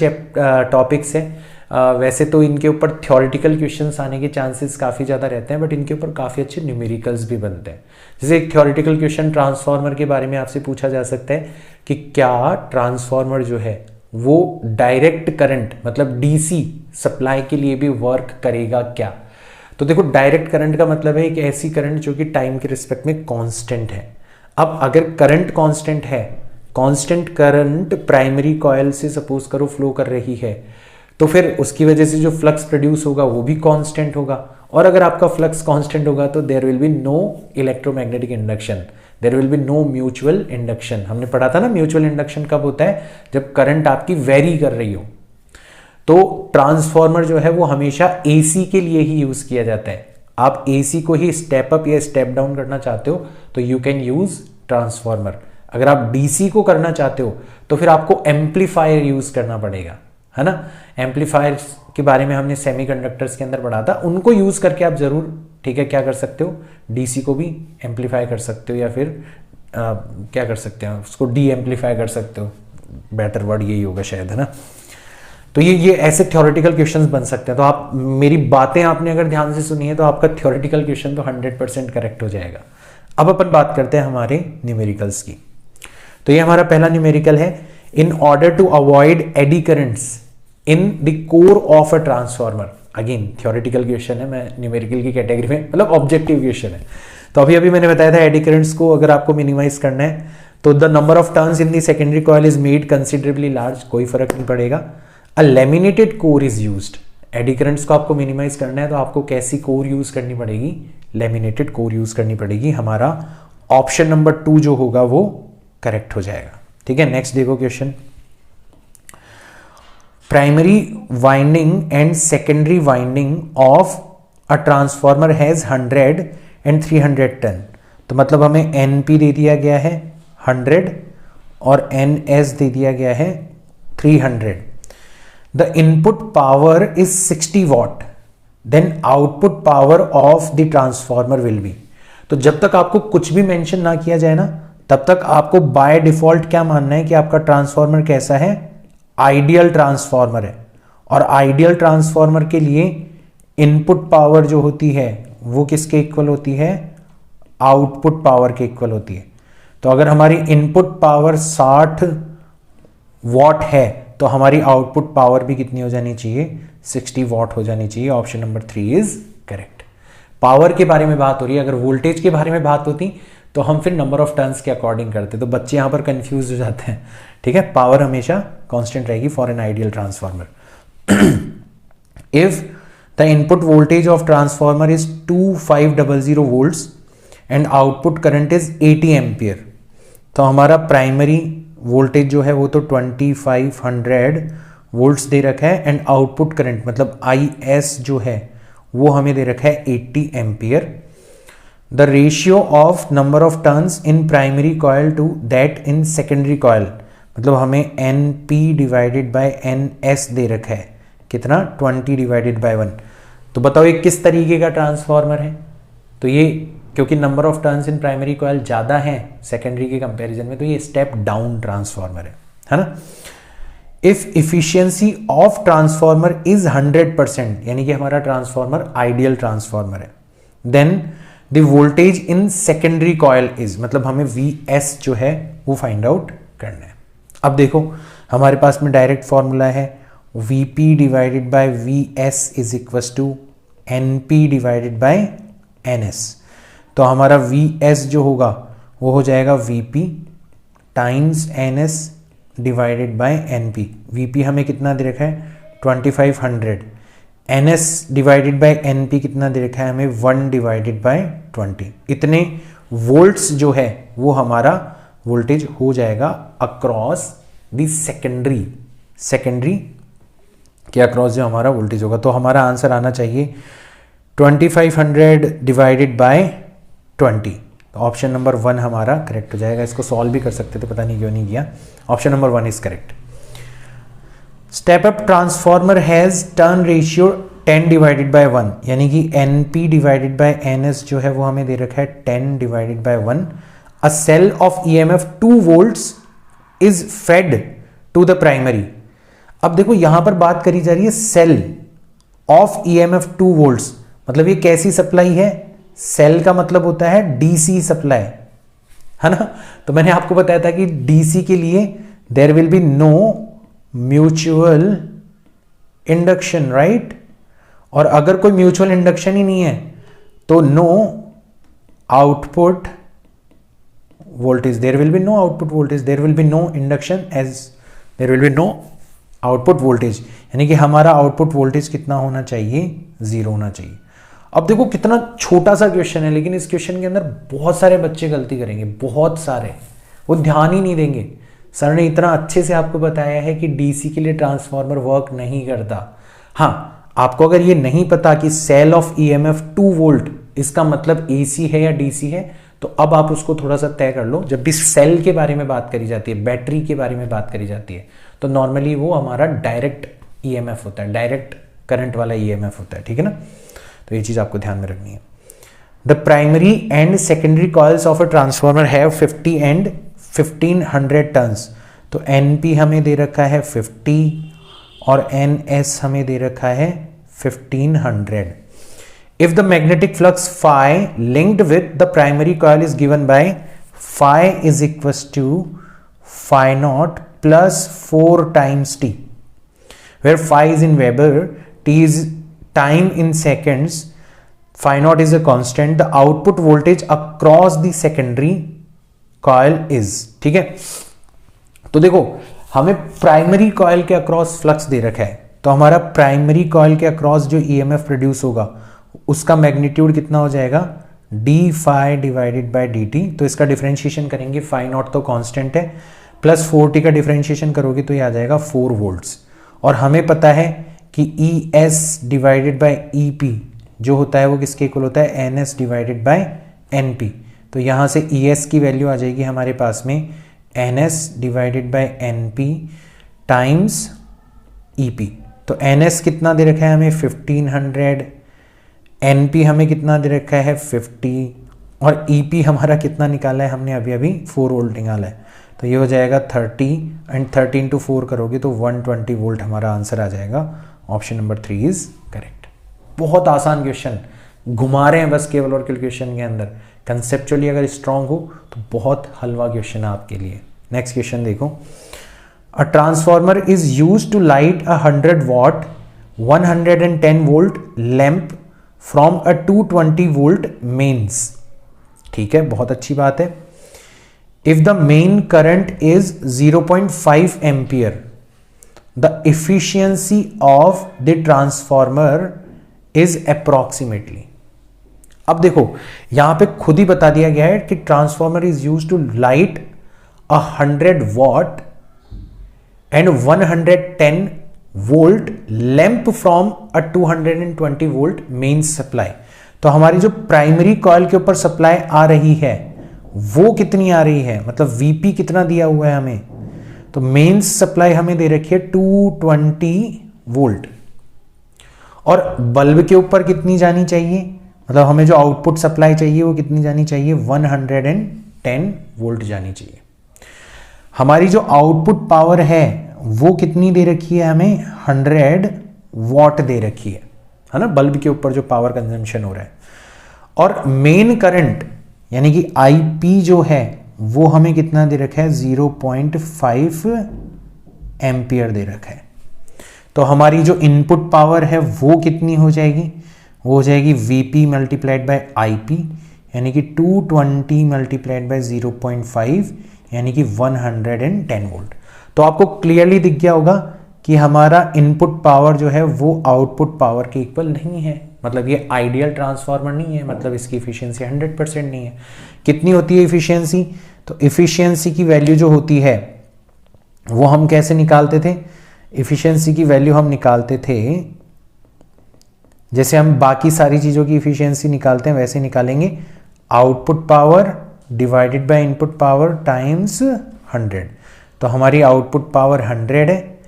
टॉपिक्स है, वैसे तो इनके ऊपर थ्योरेटिकल क्वेश्चंस आने के चांसेस काफ़ी ज़्यादा रहते हैं, बट इनके ऊपर काफ़ी अच्छे न्यूमेरिकल्स भी बनते हैं। जैसे एक थ्योरेटिकल क्वेश्चन ट्रांसफॉर्मर के बारे में आपसे पूछा जा सकता है कि क्या ट्रांसफॉर्मर जो है वो डायरेक्ट करंट मतलब डीसी सप्लाई के लिए भी वर्क करेगा क्या। तो देखो, डायरेक्ट करंट का मतलब है एक ऐसी करंट जो कि टाइम के रिस्पेक्ट में कांस्टेंट है। अब अगर करंट कांस्टेंट है, कांस्टेंट करंट प्राइमरी कॉइल से सपोज करो फ्लो कर रही है, तो फिर उसकी वजह से जो फ्लक्स प्रोड्यूस होगा वो भी कांस्टेंट होगा, और अगर आपका फ्लक्स कांस्टेंट होगा तो there will be no electromagnetic induction, there will be no mutual induction. हमने पढ़ा था ना म्यूचुअल इंडक्शन कब होता है, जब करंट आपकी वेरी कर रही हो। तो ट्रांसफॉर्मर जो है वो हमेशा एसी के लिए ही यूज किया जाता है। आप एसी को ही स्टेप अप या स्टेप डाउन करना चाहते हो तो यू कैन यूज ट्रांसफॉर्मर। अगर आप डीसी को करना चाहते हो तो फिर आपको एम्पलीफायर यूज करना पड़ेगा, है ना। एम्पलीफायर के बारे में हमने सेमीकंडक्टर्स के अंदर पढ़ा था, उनको यूज करके आप जरूर, ठीक है, क्या कर सकते हो, डीसी को भी एम्पलीफाई कर सकते हो, या फिर क्या कर सकते हो, उसको डी एम्पलीफाई कर सकते हो, बेटर वर्ड यही होगा शायद, है ना। तो ये ऐसे थ्योरेटिकल क्वेश्चंस बन सकते हैं। तो आप मेरी बातें आपने अगर ध्यान से सुनी है तो आपका थ्योरेटिकल क्वेश्चन तो 100% करेक्ट हो जाएगा। अब अपन बात करते हैं हमारे न्यूमेरिकल्स की। तो ये हमारा पहला न्यूमेरिकल है, in order to avoid eddy currents in the core of a transformer. Again theoretical question है, मैं न्यूमेरिकल की कैटेगरी में, मतलब ऑब्जेक्टिव क्वेश्चन है। तो अभी मैंने बताया था एडी करंट्स को अगर आपको मिनिमाइज करना है तो the number of turns in the secondary coil is made considerably large, कोई फर्क नहीं पड़ेगा। A laminated core is used, eddy currents को आपको मिनिमाइज करना है तो आपको कैसी कोर यूज करनी पड़ेगी, लैमिनेटेड कोर यूज करनी पड़ेगी। हमारा ऑप्शन नंबर 2 जो होगा वो करेक्ट हो जाएगा। ठीक है, नेक्स्ट देखो question, primary winding and secondary winding of a transformer has 100 and 300 turn. तो मतलब हमें एनपी दे दिया गया है 100 और एनएस दे दिया गया है 300। The input power is 60 watt, then output power of the transformer will be। तो जब तक आपको कुछ भी मेंशन ना किया जाए ना, तब तक आपको बाय डिफॉल्ट क्या मानना है कि आपका ट्रांसफॉर्मर कैसा है, आइडियल ट्रांसफॉर्मर है। और आइडियल ट्रांसफॉर्मर के लिए इनपुट पावर जो होती है वो किसके इक्वल होती है, आउटपुट पावर के इक्वल होती है। तो अगर हमारी इनपुट पावर 60 वॉट है तो हमारी आउटपुट पावर भी कितनी हो जानी चाहिए, 60 वॉट हो जानी चाहिए। Option number 3 is correct. Power के बारे में बात हो रही है, अगर वोल्टेज के बारे में बात होती तो हम फिर नंबर ऑफ टर्न्स के अकॉर्डिंग करते, तो बच्चे यहां पर कंफ्यूज हो जाते हैं। ठीक है, पावर हमेशा कांस्टेंट रहेगी for an ideal transformer. If the input voltage of transformer is 2500 volts and output current is 80 ampere, तो हमारा प्राइमरी वोल्टेज जो है वो तो 2500 वोल्ट्स दे रखा है एंड आउटपुट करंट मतलब IS जो है वो हमें दे रखा है 80 ampere. The ratio of number of turns in primary coil to that in secondary coil, मतलब हमें N P divided by N S दे रखा है, कितना 20 डिवाइडेड बाय 1। तो बताओ ये किस तरीके का ट्रांसफॉर्मर है। तो ये क्योंकि number of turns in primary coil ज़्यादा है सेकेंडरी के कंपैरिजन में, तो ये स्टेप डाउन ट्रांसफॉर्मर है ना। If efficiency of transformer is 100%, यानी कि हमारा ट्रांसफॉर्मर आइडियल ट्रांसफॉर्मर है, then the voltage in secondary coil is, मतलब हमें Vs जो है वो फाइंड आउट करना है। अब देखो हमारे पास में डायरेक्ट फॉर्मूला है Vp divided by Vs is equal to Np divided by Ns। तो हमारा Vs जो होगा वो हो जाएगा Vp times Ns divided by Np। Vp हमें कितना दे रखा है 2500, Ns डिवाइडेड बाय Np कितना दे रखा है हमें 1 डिवाइडेड बाय 20। इतने वोल्ट्स जो है वो हमारा वोल्टेज हो जाएगा अक्रॉस द सेकेंडरी के अक्रॉस जो हमारा वोल्टेज होगा। तो हमारा आंसर आना चाहिए 2500 डिवाइडेड बाय 20। तो ऑप्शन नंबर 1 हमारा करेक्ट हो जाएगा। इसको सॉल्व भी कर सकते थे, पता नहीं क्यों नहीं किया। Option number 1 is correct. Step up transformer has turn ratio 10 divided by 1, यानी कि Np डिवाइडेड बाय Ns जो है वो हमें दे रखा है 10 divided by 1। A cell of EMF 2 volts is fed to the primary. अब देखो यहां पर बात करी जा रही है सेल ऑफ EMF 2 volts, मतलब ये कैसी सप्लाई है। सेल का मतलब होता है DC सप्लाई, है ना। तो मैंने आपको बताया था कि DC के लिए there will be no mutual induction, right. और अगर कोई म्यूचुअल इंडक्शन ही नहीं है तो no output voltage, there will be no output voltage, there will be no induction as there will be no output voltage, यानी कि हमारा आउटपुट वोल्टेज कितना होना चाहिए 0 होना चाहिए। अब देखो कितना छोटा सा क्वेश्चन है, लेकिन इस क्वेश्चन के अंदर बहुत सारे बच्चे गलती करेंगे, बहुत सारे, वो ध्यान ही नहीं देंगे। सर ने इतना अच्छे से आपको बताया है कि डीसी के लिए ट्रांसफॉर्मर वर्क नहीं करता। हाँ, आपको अगर ये नहीं पता कि सेल ऑफ ईएमएफ 2 वोल्ट इसका मतलब एसी है या डीसी है, तो अब आप उसको थोड़ा सा तय कर लो। जब भी सेल के बारे में बात करी जाती है, बैटरी के बारे में बात करी जाती है, तो नॉर्मली वो हमारा डायरेक्ट ईएमएफ होता है, डायरेक्ट करंट वाला ईएमएफ होता है, ठीक है ना। तो ये चीज आपको ध्यान में रखनी है। The primary and secondary coils of a transformer have 50 and 1500 turns. तो एनपी हमें दे रखा है 50 और एनएस हमें दे रखा है 1500। If the magnetic flux phi linked with the primary coil is given by phi is equals to phi naught plus 4 times t, where phi is in Weber, t is time in seconds, phi naught is a constant, the output voltage across the secondary coil is, ठीक है। तो देखो हमें प्राइमरी कॉइल के अक्रॉस फ्लक्स दे रखा है, तो हमारा प्राइमरी कॉइल के अक्रॉस जो ईएमएफ प्रोड्यूस होगा उसका मैग्नीट्यूड कितना हो जाएगा d phi divided by d t. तो इसका डिफरेंशिएशन करेंगे, फाई नॉट तो कांस्टेंट है, प्लस 4t का डिफरेंशिएशन करोगे तो ये आ जाएगा 4 वोल्ट्स। और हमें पता है कि E S divided by E P जो होता है वो किसके इक्वल होता है N S divided by N P. तो यहाँ से ई एस की वैल्यू आ जाएगी हमारे पास में N S divided by N P times E P. तो एन एस कितना दे रखा है हमें 1500, एनपी हमें कितना दे रखा है 50 और ईपी हमारा कितना निकाला है हमने अभी 4 वोल्ट निकाला है। तो ये हो जाएगा 30 एंड 30 इंटू 4 करोगे तो 120 वोल्ट हमारा आंसर आ जाएगा। Option number 3 is correct. बहुत आसान क्वेश्चन, घुमा रहे हैं बस केवल और केवल क्वेश्चन के अंदर। कंसेप्चुअली अगर स्ट्रांग हो तो बहुत हलवा क्वेश्चन है आपके लिए। नेक्स्ट क्वेश्चन देखो। A transformer is use to light a 100 watt 110 volt lamp from a 220 volt mains, ठीक है, बहुत अच्छी बात है। If the main current is 0.5 ampere the efficiency of the transformer is approximately. अब देखो यहां पे खुद ही बता दिया गया है कि transformer is use to light 100 watt and 110 volt lamp from a 220 volt main supply. तो हमारी जो प्राइमरी कॉइल के ऊपर सप्लाई आ रही है वो कितनी आ रही है, मतलब वीपी कितना दिया हुआ है हमें, तो मेंस सप्लाई हमें दे रखी है 220 वोल्ट, और बल्ब के ऊपर कितनी जानी चाहिए, मतलब हमें जो आउटपुट सप्लाई चाहिए वो कितनी जानी चाहिए, 110 वोल्ट जानी चाहिए। हमारी जो आउटपुट पावर है वो कितनी दे रखी है हमें, 100 वॉट दे रखी है ना, बल्ब के ऊपर जो पावर कंजम्पशन हो रहा है। और मेन करंट यानी कि आईपी जो है वो हमें कितना दे रखा है, 0.5 एम्पियर दे रखा है। तो हमारी जो इनपुट पावर है वो कितनी हो जाएगी, वो हो जाएगी वीपी मल्टीप्लाइड बाय आईपी, यानी कि 220 मल्टीप्लाइड बाय 0.5 यानी कि 110 वोल्ट। तो आपको क्लियरली दिख गया होगा कि हमारा इनपुट पावर जो है वो आउटपुट पावर के इक्वल नहीं है, मतलब ये आइडियल ट्रांसफार्मर नहीं है, मतलब इसकी इफिशियंसी 100% नहीं है। कितनी होती है इफिशियंसी, तो इफिशियंसी की वैल्यू जो होती है वो हम कैसे निकालते थे, इफिशियंसी की वैल्यू हम निकालते थे जैसे हम बाकी सारी चीजों की इफिशियंसी निकालते हैं वैसे निकालेंगे, output power divided by input power times 100। तो हमारी आउटपुट पावर 100 है,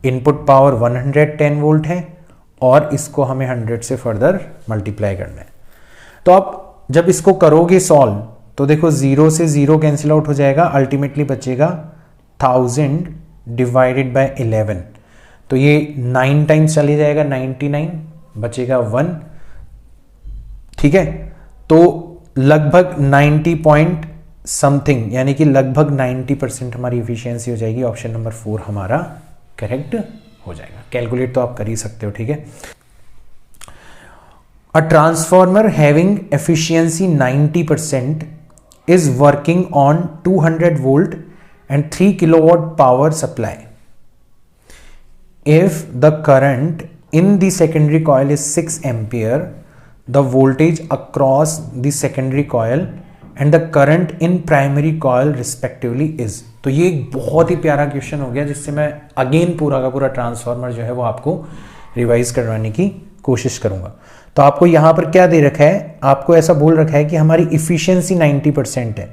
इनपुट पावर 110 वोल्ट है, और इसको हमें 100 से फर्दर मल्टीप्लाई करना है। तो आप जब इसको करोगे सॉल्व तो देखो 0 से 0 कैंसिल आउट हो जाएगा, अल्टीमेटली बचेगा 1000 डिवाइडेड बाय 11, तो ये 9 टाइम्स चले जाएगा, 99 बचेगा 1, ठीक है। तो लगभग 90 पॉइंट समथिंग यानी कि लगभग 90% हमारी इफिशियंसी हो जाएगी। ऑप्शन नंबर 4 हमारा करेक्ट हो जाएगा। कैलकुलेट तो आप कर ही सकते हो, ठीक है। A transformer having efficiency 90% is working on 200 volt and 3 kilowatt power supply. If the current in the secondary coil is 6 ampere, the voltage across the secondary coil and the current in primary coil respectively is। तो ये एक बहुत ही प्यारा क्वेश्चन हो गया जिससे मैं अगेन पूरा का पूरा ट्रांसफार्मर जो है वो आपको रिवाइज करवाने की कोशिश करूंगा। तो आपको यहां पर क्या दे रखा है, आपको ऐसा बोल रखा है कि हमारी इफिशियंसी 90% है,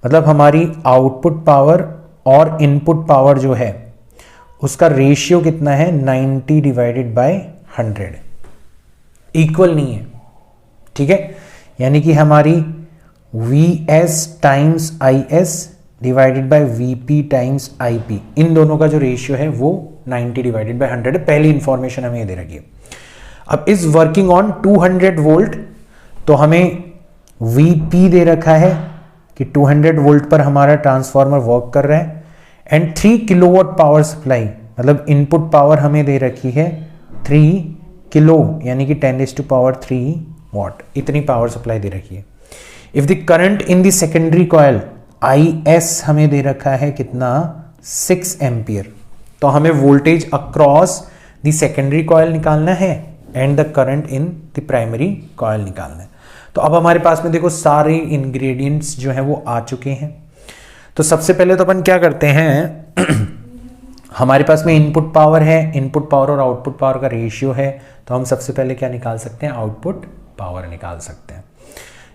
मतलब हमारी आउटपुट पावर और इनपुट पावर जो है उसका रेशियो कितना है, 90 डिवाइडेड बाय 100, इक्वल नहीं है, ठीक है। यानी कि हमारी Vs times Is divided by Vp times Ip, इन दोनों का जो रेशियो है वो 90 डिवाइडेड बाय 100 है। पहली इंफॉर्मेशन हमें ये दे रखी है। अब इस वर्किंग ऑन 200 वोल्ट, तो हमें Vp दे रखा है कि 200 वोल्ट पर हमारा ट्रांसफार्मर वर्क कर रहा है, एंड 3 किलोवाट पावर सप्लाई, मतलब इनपुट पावर हमें दे रखी है 3 किलो यानी कि 10⁻³ वॉट, इतनी पावर सप्लाई दे रखी है। If the current in the secondary coil Is हमें दे रखा है कितना, 6 एम्पियर, तो हमें voltage across the secondary coil निकालना है and the current in the primary coil निकालना है। तो अब हमारे पास में देखो सारे इंग्रेडिएंट्स जो है वो आ चुके हैं। तो सबसे पहले तो अपन क्या करते हैं हमारे पास में इनपुट पावर है, इनपुट पावर और आउटपुट पावर का रेशियो है, तो हम सबसे पहले क्या निकाल सकते हैं, आउटपुट पावर निकाल सकते हैं।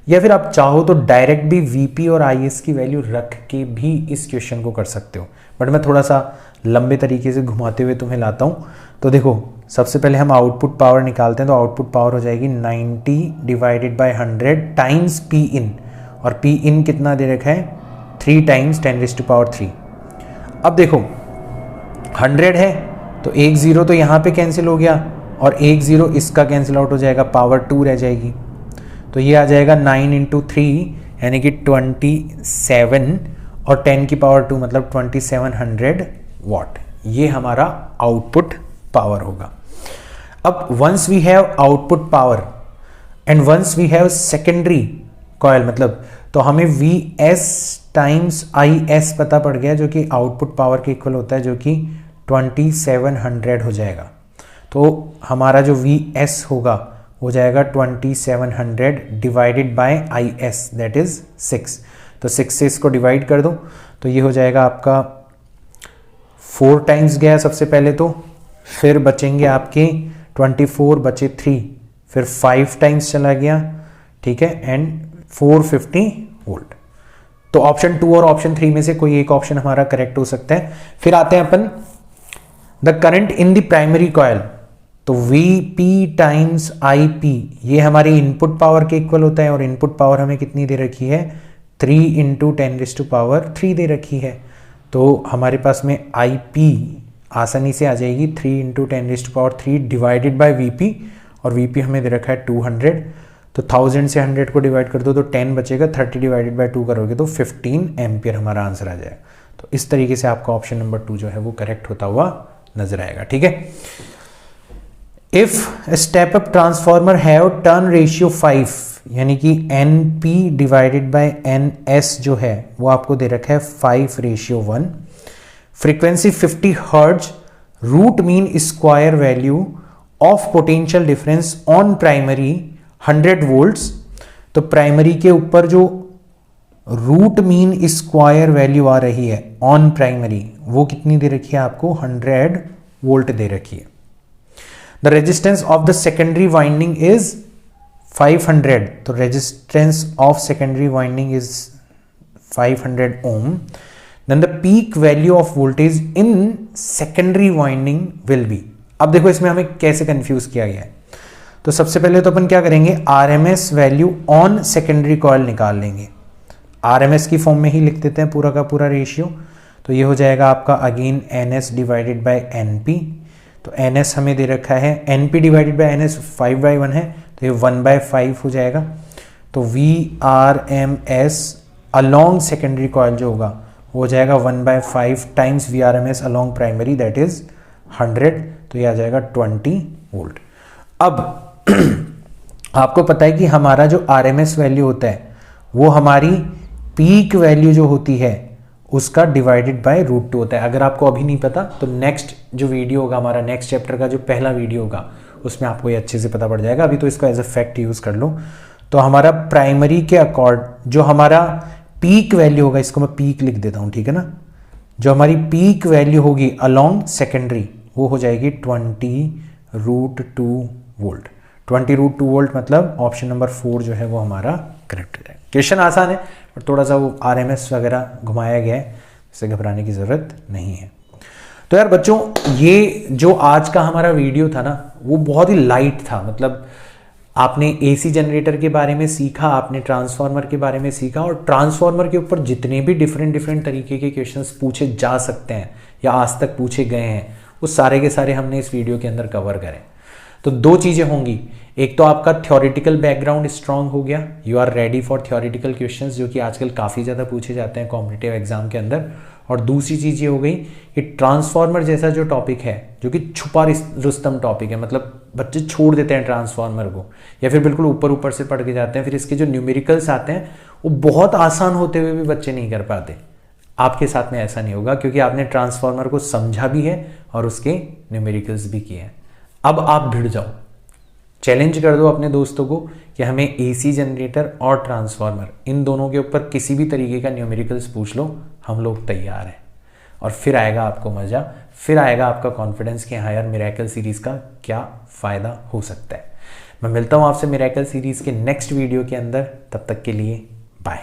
या फिर आप चाहो तो डायरेक्ट भी Vp और Is की वैल्यू रख के भी इस क्वेश्चन को कर सकते हो, बट मैं थोड़ा सा लंबे तरीके से घुमाते हुए तुम्हें लाता हूँ। तो देखो सबसे पहले हम आउटपुट पावर निकालते हैं, तो आउटपुट पावर हो जाएगी 90 डिवाइडेड बाय 100 टाइम्स Pin, और Pin कितना दे रखा है, 3 टाइम्स 10⁻³। अब देखो 100 है तो 1 0 तो यहाँ पे कैंसिल हो गया, और 1 0 इसका कैंसिल आउट हो जाएगा, पावर 2 रह जाएगी। तो ये आ जाएगा 9 × 3 यानी कि 27, और 10 की पावर 2 मतलब 2700 वॉट, ये हमारा आउटपुट पावर होगा। अब once we have output power and once we have secondary coil, मतलब तो हमें Vs टाइम्स Is पता पड़ गया जो कि आउटपुट पावर के इक्वल होता है, जो कि 2700 हो जाएगा। तो हमारा जो Vs होगा हो जाएगा 2700 divided by Is, that is 6। तो 6 से इसको डिवाइड कर दो तो ये हो जाएगा आपका 4 टाइम्स गया सबसे पहले, तो फिर बचेंगे आपके 24 बचे 3, फिर 5 टाइम्स चला गया, ठीक है, एंड 450 वोल्ट। तो ऑप्शन 2 और ऑप्शन 3 में से कोई एक ऑप्शन हमारा करेक्ट हो सकता है। फिर आते हैं upon the current in the primary coil, तो Vp टाइम्स Ip ये हमारी इनपुट पावर के इक्वल होता है, और इनपुट पावर हमें कितनी दे रखी है, 3 × 10⁻³ दे रखी है। तो हमारे पास में Ip आसानी से आ जाएगी 3 × 10⁻³ डिवाइडेड बाय Vp, और Vp हमें दे रखा है 200, तो 1000 से 100 को डिवाइड कर दो तो 10 बचेगा, 30 डिवाइडेड बाय 2 करोगे तो 15 एम्पियर हमारा आंसर आ जाएगा। तो इस तरीके से आपका ऑप्शन नंबर 2 जो है वो करेक्ट होता हुआ नजर आएगा। ठीक है, if step up transformer have turn ratio 5, यानी कि NP डिवाइडेड बाय NS जो है वो आपको दे रखा है 5:1, frequency 50 hertz, root mean square value of potential difference on primary 100 volts. तो प्राइमरी के ऊपर जो रूट मीन स्क्वायर वैल्यू आ रही है ऑन प्राइमरी वो कितनी दे रखी है आपको, 100 वोल्ट दे रखी है। The resistance of the secondary winding is 500, तो resistance of secondary winding is 500 ohm. Then the peak value of voltage in secondary winding will be. अब देखो इसमें हमें कैसे कंफ्यूज किया गया है। तो सबसे पहले तो अपन क्या करेंगे, RMS value on secondary coil निकाल लेंगे। RMS की फॉर्म में ही लिख देते हैं पूरा का पूरा रेशियो। तो ये हो जाएगा आपका again NS divided by NP। तो NS हमें दे रखा है, NP डिवाइडेड बाय NS 5/1 है, तो ये 1/5 हो जाएगा। तो VRMS अलोंग सेकेंडरी कॉइल जो होगा वो हो जाएगा 1/5 times VRMS along primary, that is 100, तो ये आ जाएगा 20 वोल्ट। अब आपको पता है कि हमारा जो RMS वैल्यू होता है वो हमारी पीक वैल्यू जो होती है उसका डिवाइडेड बाय √2 होता है। अगर आपको अभी नहीं पता तो नेक्स्ट जो वीडियो होगा हमारा, नेक्स्ट चैप्टर का जो पहला वीडियो होगा उसमें आपको ये अच्छे से पता पड़ जाएगा। अभी तो इसको एज अ फैक्ट यूज कर लो। तो हमारा प्राइमरी के अकॉर्ड जो हमारा पीक वैल्यू होगा, इसको मैं पीक लिख देता हूं, ठीक है ना, जो हमारी पीक वैल्यू होगी अलोंग सेकेंडरी वो हो जाएगी 20√2 वोल्ट। 20√2 वोल्ट मतलब ऑप्शन नंबर 4 जो है वो हमारा करेक्ट है। क्वेश्चन आसान है पर थोड़ा सा वो RMS वगैरह घुमाया गया है, इससे घबराने की जरूरत नहीं है। तो यार बच्चों, ये जो आज का हमारा वीडियो था ना वो बहुत ही लाइट था। मतलब आपने AC जनरेटर के बारे में सीखा, आपने ट्रांसफार्मर के बारे में सीखा, और ट्रांसफार्मर के ऊपर जितने भी डिफरेंट तरीके के क्वेश्चंस पूछे जा सकते हैं या आज तक पूछे गए हैं वो सारे के सारे हमने इस वीडियो के अंदर कवर करें। तो दो चीजें होंगी, एक तो आपका थ्योरेटिकल बैकग्राउंड स्ट्रांग हो गया, you are ready for theoretical questions जो कि आजकल काफ़ी ज़्यादा पूछे जाते हैं कॉम्पिटिटिव एग्जाम के अंदर। और दूसरी चीज़ ये हो गई कि ट्रांसफार्मर जैसा जो टॉपिक है, जो कि छुपा रुस्तम टॉपिक है, मतलब बच्चे छोड़ देते हैं ट्रांसफार्मर को या फिर बिल्कुल ऊपर से पढ़ के जाते हैं, फिर इसके जो न्यूमेरिकल्स आते हैं वो बहुत आसान होते हुए भी बच्चे नहीं कर पाते। आपके साथ में ऐसा नहीं होगा क्योंकि आपने ट्रांसफार्मर को समझा भी है और उसके न्यूमेरिकल्स भी किए हैं। अब आप भिड़ जाओ, चैलेंज कर दो अपने दोस्तों को कि हमें AC जनरेटर और ट्रांसफार्मर इन दोनों के ऊपर किसी भी तरीके का न्यूमेरिकल्स पूछ लो, हम लोग तैयार हैं। और फिर आएगा आपको मज़ा, फिर आएगा आपका कॉन्फिडेंस कि हाँ यार मिरेकल सीरीज़ का क्या फ़ायदा हो सकता है। मैं मिलता हूँ आपसे मिरेकल सीरीज़ के नेक्स्ट वीडियो के अंदर, तब तक के लिए बाय।